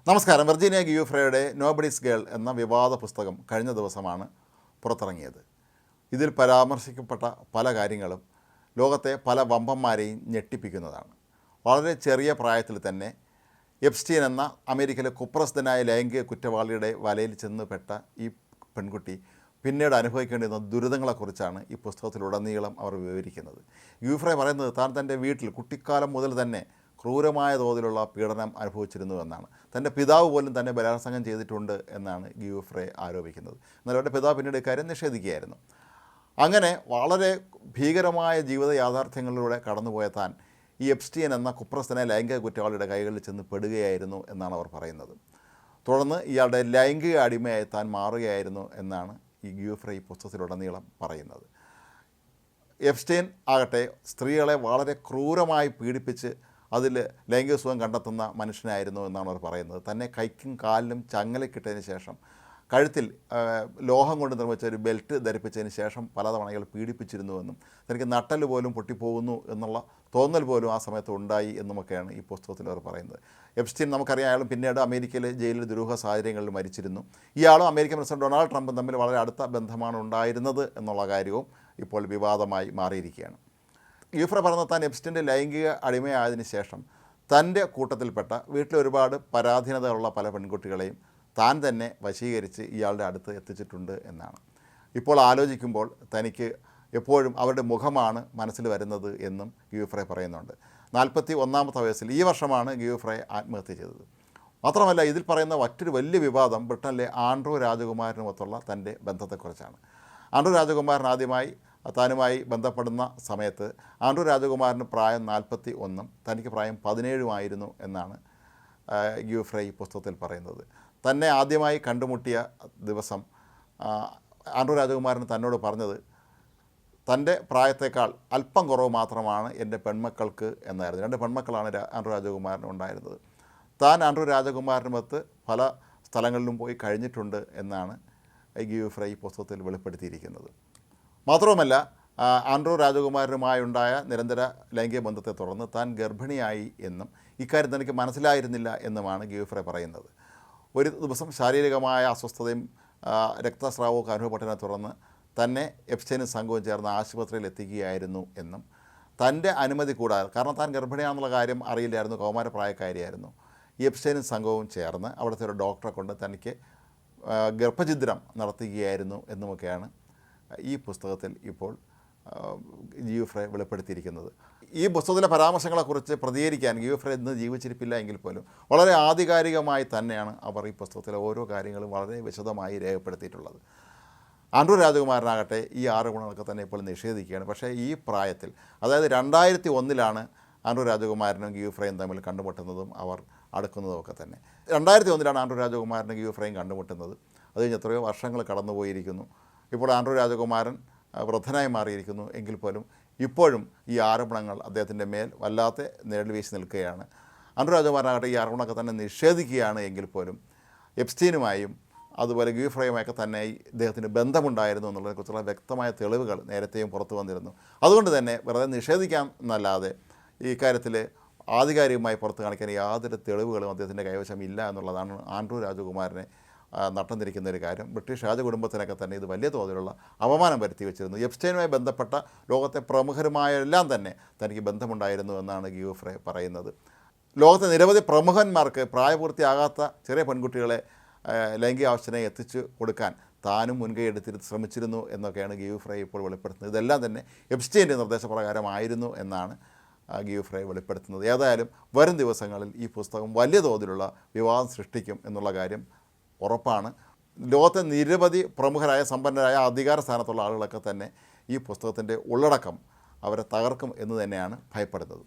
നമസ്കാരം. Virginia ഗിയൂഫ്രയുടെ nobody's girl എന്ന വിവാദ പുസ്തകം കഴിഞ്ഞ ദിവസമാണ് പുറത്തിറങ്ങിയത്. ഇതിൽ പരാമർശിക്കപ്പെട്ട പല കാര്യങ്ങളും ലോകത്തെ പല വമ്പന്മാരെയും ഞെട്ടിപ്പിക്കുന്നതാണ്. വളരെ ചെറിയ പ്രായത്തിൽ തന്നെ എപ്സ്റ്റീൻ എന്ന അമേരിക്കയിലെ കുപ്രസിദ്ധനായ ലൈംഗിക കുറ്റവാളിയുടെ വലയിൽ ചെന്നുപെട്ട ഈ പെൺകുട്ടി പിന്നീട് അനുഭവിക്കേണ്ടി വന്ന ദുരിതങ്ങളെക്കുറിച്ചാണ് ഈ പുസ്തകത്തിലുടനീളം അവർ വിവരിക്കുന്നത്. ഗിയൂഫ്രെ പറയുന്നത് താൻ തൻ്റെ വീട്ടിൽ കുട്ടിക്കാലം മുതൽ തന്നെ ക്രൂരമായ തോതിലുള്ള പീഡനം അനുഭവിച്ചിരുന്നു എന്നാണ്. തൻ്റെ പിതാവ് പോലും തന്നെ ബലാത്സംഗം ചെയ്തിട്ടുണ്ട് എന്നാണ് ഗിയൂഫ്രെ ആരോപിക്കുന്നത്. എന്നാൽ അവരുടെ പിതാവ് പിന്നീട് ഇക്കാര്യം നിഷേധിക്കുകയായിരുന്നു. അങ്ങനെ വളരെ ഭീകരമായ ജീവിത യാഥാർത്ഥ്യങ്ങളിലൂടെ കടന്നുപോയ താൻ ഈ എപ്സ്റ്റീൻ എന്ന കുപ്രസ്ഥനെ ലൈംഗിക കുറ്റവാളിയുടെ കൈകളിൽ ചെന്ന് പെടുകയായിരുന്നു എന്നാണ് അവർ പറയുന്നത്. തുടർന്ന് ഇയാളുടെ ലൈംഗിക അടിമയായി താൻ മാറുകയായിരുന്നു എന്നാണ് ഈ ഗിയൂഫ്രെ ഈ പുസ്തകത്തിലുടനീളം പറയുന്നത്. എപ്സ്റ്റീൻ ആകട്ടെ സ്ത്രീകളെ വളരെ ക്രൂരമായി പീഡിപ്പിച്ച് അതിൽ ലൈംഗിക സുഖം കണ്ടെത്തുന്ന മനുഷ്യനായിരുന്നു എന്നാണ് അവർ പറയുന്നത്. തന്നെ കൈക്കും കാലിലും ചങ്ങലക്കിട്ടതിന് ശേഷം കഴുത്തിൽ ലോഹം കൊണ്ട് നിർമ്മിച്ച ഒരു ബെൽറ്റ് ധരിപ്പിച്ചതിന് ശേഷം പലതവണ അയാൾ പീഡിപ്പിച്ചിരുന്നുവെന്നും തനിക്ക് നട്ടൽ പോലും പൊട്ടിപ്പോകുന്നു എന്നുള്ള തോന്നൽ പോലും ആ സമയത്ത് ഉണ്ടായി എന്നുമൊക്കെയാണ് ഈ പുസ്തകത്തിൽ അവർ പറയുന്നത്. എപ്സ്റ്റീൻ നമുക്കറിയാം, അയാളും പിന്നീട് അമേരിക്കയിലെ ജയിലിൽ ദുരൂഹ സാഹചര്യങ്ങളിൽ മരിച്ചിരുന്നു. ഇയാളും അമേരിക്കൻ പ്രസിഡന്റ് ഡൊണാൾഡ് ട്രംപും തമ്മിൽ വളരെ അടുത്ത ബന്ധമാണ് ഉണ്ടായിരുന്നത് എന്നുള്ള കാര്യവും ഇപ്പോൾ വിവാദമായി മാറിയിരിക്കുകയാണ്. ഗിയൂഫ്രെ പറഞ്ഞ താൻ എപ്സ്റ്റീൻ്റെ ലൈംഗിക അടിമയായതിനു ശേഷം തൻ്റെ കൂട്ടത്തിൽപ്പെട്ട വീട്ടിൽ ഒരുപാട് പരാധീനതയുള്ള പല പെൺകുട്ടികളെയും താൻ തന്നെ വശീകരിച്ച് ഇയാളുടെ അടുത്ത് എത്തിച്ചിട്ടുണ്ട് എന്നാണ്. ഇപ്പോൾ ആലോചിക്കുമ്പോൾ തനിക്ക് എപ്പോഴും അവരുടെ മുഖമാണ് മനസ്സിൽ വരുന്നത് എന്നും ഗിയൂഫ്രെ പറയുന്നുണ്ട്. 41-ാമത്തെ വയസ്സിൽ ഈ വർഷമാണ് ഗിയൂഫ്രെ ആത്മഹത്യ ചെയ്തത്. മാത്രമല്ല, ഇതിൽ പറയുന്ന മറ്റൊരു വലിയ വിവാദം ബ്രിട്ടനിലെ ആൻഡ്രൂ രാജകുമാരനുമൊത്തുള്ള തൻ്റെ ബന്ധത്തെക്കുറിച്ചാണ്. ആൻഡ്രൂ രാജകുമാരൻ ആദ്യമായി താനുമായി ബന്ധപ്പെടുന്ന സമയത്ത് ആൻഡ്രൂ രാജകുമാരന് പ്രായം 41, തനിക്ക് പ്രായം 17 എന്നാണ് ഗിയൂഫ്രെ ഈ പുസ്തകത്തിൽ പറയുന്നത്. തന്നെ ആദ്യമായി കണ്ടുമുട്ടിയ ദിവസം ആൻഡ്രൂ രാജകുമാരൻ തന്നോട് പറഞ്ഞത് തൻ്റെ പ്രായത്തേക്കാൾ അല്പം കുറവ് മാത്രമാണ് എൻ്റെ പെൺമക്കൾക്ക് എന്നായിരുന്നു. 2 പെൺമക്കളാണ് ആൻഡ്രൂ രാജകുമാരന് ഉണ്ടായിരുന്നത്. താൻ ആൻഡ്രൂ രാജകുമാരനുമൊത്ത് പല സ്ഥലങ്ങളിലും പോയി കഴിഞ്ഞിട്ടുണ്ട് എന്നാണ് ഗിയൂഫ്രെ ഈ പുസ്തകത്തിൽ വെളിപ്പെടുത്തിയിരിക്കുന്നത്. മാത്രവുമല്ല, ആൻഡ്രൂ രാജകുമാരനുമായുണ്ടായ നിരന്തര ലൈംഗിക ബന്ധത്തെ തുടർന്ന് താൻ ഗർഭിണിയായി എന്നും ഇക്കാര്യം തനിക്ക് മനസ്സിലായിരുന്നില്ല എന്നുമാണ് ഗിയൂഫ്രെ പറയുന്നത്. ഒരു ദിവസം ശാരീരികമായ അസ്വസ്ഥതയും രക്തസ്രാവമൊക്കെ അനുഭവപ്പെട്ടതിനെ തുടർന്ന് തന്നെ എപ്സ്റ്റീനും സംഘവും ചേർന്ന് ആശുപത്രിയിൽ എത്തിക്കുകയായിരുന്നു എന്നും തൻ്റെ അനുമതി കൂടാതെ, കാരണം താൻ ഗർഭിണിയാണെന്നുള്ള കാര്യം അറിയില്ലായിരുന്നു, കൗമാരപ്രായക്കാരിയായിരുന്നു, ഈ എപ്സ്റ്റീനും സംഘവും ചേർന്ന് അവിടുത്തെ ഒരു ഡോക്ടറെ കൊണ്ട് തനിക്ക് ഗർഭഛിദ്രം നടത്തുകയായിരുന്നു എന്നുമൊക്കെയാണ് ഈ പുസ്തകത്തിൽ ഇപ്പോൾ ഗിയൂഫ്രെ വെളിപ്പെടുത്തിയിരിക്കുന്നത്. ഈ പുസ്തകത്തിലെ പരാമർശങ്ങളെക്കുറിച്ച് പ്രതികരിക്കാൻ ഗിയൂഫ്രെ ഇന്ന് ജീവിച്ചിരിപ്പില്ല എങ്കിൽ പോലും വളരെ ആധികാരികമായി തന്നെയാണ് അവർ ഈ പുസ്തകത്തിലെ ഓരോ കാര്യങ്ങളും വളരെ വിശദമായി രേഖപ്പെടുത്തിയിട്ടുള്ളത്. ആൻഡ്രൂ രാജകുമാരനാകട്ടെ ഈ ആരോപണങ്ങളൊക്കെ തന്നെ ഇപ്പോൾ നിഷേധിക്കുകയാണ്. പക്ഷേ ഈ പ്രായത്തിൽ, അതായത് 2001 ആൻഡ്രൂ രാജകുമാരനും ഗിയൂഫ്രെയും തമ്മിൽ കണ്ടുമുട്ടുന്നതും അവർ അടുക്കുന്നതുമൊക്കെ തന്നെ. 2001 ആൻഡ്രൂ രാജകുമാരനും ഗിയൂഫ്രെയും കണ്ടുമുട്ടുന്നത്. അത് കഴിഞ്ഞ് എത്രയോ വർഷങ്ങൾ കടന്നുപോയിരിക്കുന്നു. ഇപ്പോൾ ആൻഡ്രൂ രാജകുമാരൻ വൃദ്ധനായി മാറിയിരിക്കുന്നു എങ്കിൽ പോലും ഇപ്പോഴും ഈ ആരോപണങ്ങൾ അദ്ദേഹത്തിൻ്റെ മേൽ വല്ലാത്ത നിഴൽ വീശി നിൽക്കുകയാണ്. ആൻഡ്രൂ രാജകുമാരനാകട്ടെ ഈ ആരോപണമൊക്കെ തന്നെ നിഷേധിക്കുകയാണ് എങ്കിൽ പോലും എപ്സ്റ്റീനുമായും അതുപോലെ ഗിയൂഫ്രെയുമായൊക്കെ തന്നെ ഇദ്ദേഹത്തിന് ബന്ധമുണ്ടായിരുന്നു എന്നുള്ളതിനെക്കുറിച്ചുള്ള വ്യക്തമായ തെളിവുകൾ നേരത്തെയും പുറത്തു വന്നിരുന്നു. അതുകൊണ്ട് തന്നെ വെറുതെ നിഷേധിക്കാം എന്നല്ലാതെ ഈ കാര്യത്തിൽ ആധികാരികമായി പുറത്ത് കാണിക്കാൻ യാതൊരു തെളിവുകളും അദ്ദേഹത്തിൻ്റെ കൈവശം ഇല്ല എന്നുള്ളതാണ് ആൻഡ്രൂ രാജകുമാരനെ നട്ടം തിരിക്കുന്ന ഒരു കാര്യം. ബ്രിട്ടീഷ് രാജകുടുംബത്തിനൊക്കെ തന്നെ ഇത് വലിയ തോതിലുള്ള അപമാനം വരുത്തി വെച്ചിരുന്നു. എപ്സ്റ്റീനുമായി ബന്ധപ്പെട്ട ലോകത്തെ പ്രമുഖരുമായെല്ലാം തന്നെ തനിക്ക് ബന്ധമുണ്ടായിരുന്നു എന്നാണ് ഗിയൂഫ്രെ പറയുന്നത്. ലോകത്തെ നിരവധി പ്രമുഖന്മാർക്ക് പ്രായപൂർത്തിയാകാത്ത ചെറിയ പെൺകുട്ടികളെ ലൈംഗിക ആവശ്യത്തിനെ എത്തിച്ചു കൊടുക്കാൻ താനും മുൻകൈ എടുത്തിരുന്ന് ശ്രമിച്ചിരുന്നു എന്നൊക്കെയാണ് ഗിയൂഫ്രെ ഇപ്പോൾ വെളിപ്പെടുത്തുന്നത്. ഇതെല്ലാം തന്നെ എപ്സ്റ്റീൻ്റെ നിർദ്ദേശപ്രകാരമായിരുന്നു എന്നാണ് ഗിയൂഫ്രെ വെളിപ്പെടുത്തുന്നത്. ഏതായാലും വരും ദിവസങ്ങളിൽ ഈ പുസ്തകം വലിയ തോതിലുള്ള വിവാദം സൃഷ്ടിക്കും എന്നുള്ള കാര്യം ഉറപ്പാണ്. ലോകത്തെ നിരവധി പ്രമുഖരായ സമ്പന്നരായ അധികാര സ്ഥാനത്തുള്ള ആളുകളൊക്കെ തന്നെ ഈ പുസ്തകത്തിൻ്റെ ഉള്ളടക്കം അവരെ തകർക്കും എന്ന് തന്നെയാണ് ഭയപ്പെടുന്നത്.